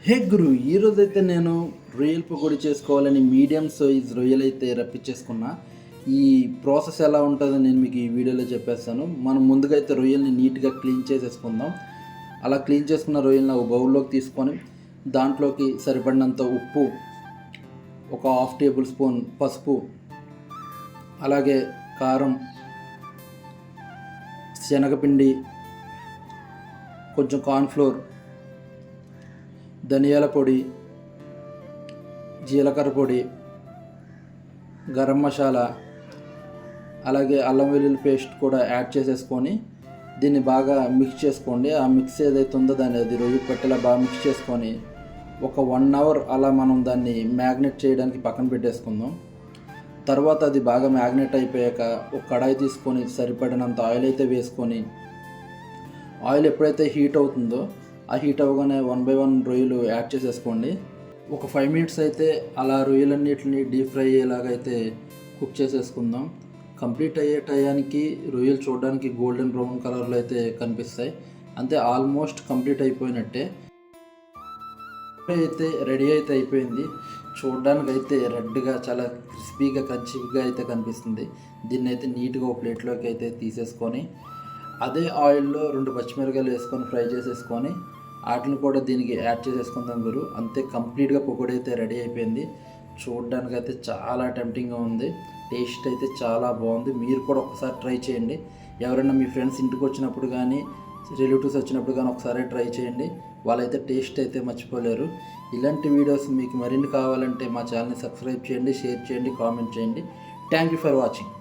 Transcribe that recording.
హే గురు, ఈరోజైతే నేను రొయ్యల పకోడీ చేసుకోవాలని మీడియం సైజ్ రొయ్యలు అయితే రప్పించేసుకున్నా. ఈ ప్రాసెస్ ఎలా ఉంటుందో నేను మీకు ఈ వీడియోలో చెప్పేస్తాను. మనం ముందుగా అయితే రొయ్యల్ని నీట్గా క్లీన్ చేసేసుకుందాం. అలా క్లీన్ చేసుకున్న రొయ్యలను ఒక బౌల్లోకి తీసుకొని దాంట్లోకి సరిపడినంత ఉప్పు, ఒక 1/2 టేబుల్ స్పూన్ పసుపు, అలాగే కారం, శనగపిండి, కొంచెం కార్న్ఫ్లోర్, ధనియాల పొడి, జీలకర్ర పొడి, గరం మసాలా, అలాగే అల్లం వెల్లుల్లి పేస్ట్ కూడా యాడ్ చేసేసుకొని దీన్ని బాగా మిక్స్ చేసుకోండి. ఆ మిక్స్ ఏదైతే ఉందో దాన్ని అది రొయ్య పెట్టేలా బాగా మిక్స్ చేసుకొని ఒక 1 అవర్ అలా మనం దాన్ని మ్యాగ్నెట్ చేయడానికి పక్కన పెట్టేసుకుందాం. తర్వాత అది బాగా మ్యాగ్నెట్ అయిపోయాక ఒక కడాయి తీసుకొని సరిపడినంత ఆయిల్ అయితే వేసుకొని, ఆయిల్ ఎప్పుడైతే హీట్ అవుతుందో ఆ హీట్ అవ్వగానే 1 బై 1 రొయ్యలు యాడ్ చేసేసుకోండి. ఒక 5 మినిట్స్ అయితే అలా రొయ్యలన్నిటిని డీప్ ఫ్రై అయ్యేలాగైతే కుక్ చేసేసుకుందాం. కంప్లీట్ అయ్యే టయానికి రొయ్యలు చూడడానికి గోల్డెన్ బ్రౌన్ కలర్లో అయితే కనిపిస్తాయి. అంతే, ఆల్మోస్ట్ కంప్లీట్ అయిపోయినట్టే. అయితే రెడీ అయితే అయిపోయింది. చూడడానికి అయితే రెడ్గా చాలా క్రిస్పీగా క్రంచీగా అయితే కనిపిస్తుంది. దీన్ని అయితే నీట్గా ఒక ప్లేట్లోకి అయితే తీసేసుకొని అదే ఆయిల్లో 2 పచ్చిమిరకాయలు వేసుకొని ఫ్రై చేసేసుకొని వాటిని కూడా దీనికి యాడ్ చేసేసుకుందాం గురు. అంతే, కంప్లీట్గా పకోడీ అయితే రెడీ అయిపోయింది. చూడడానికి అయితే చాలా టెంప్టింగ్గా ఉంది. టేస్ట్ అయితే చాలా బాగుంది. మీరు కూడా ఒకసారి ట్రై చేయండి. ఎవరైనా మీ ఫ్రెండ్స్ ఇంటికి వచ్చినప్పుడు కానీ రిలేటివ్స్ వచ్చినప్పుడు కానీ ఒకసారి ట్రై చేయండి. వాళ్ళైతే టేస్ట్ అయితే మర్చిపోలేరు. ఇలాంటి వీడియోస్ మీకు మరిన్ని కావాలంటే మా ఛానల్ని సబ్స్క్రైబ్ చేయండి, షేర్ చేయండి, కామెంట్ చేయండి. Thank you for watching.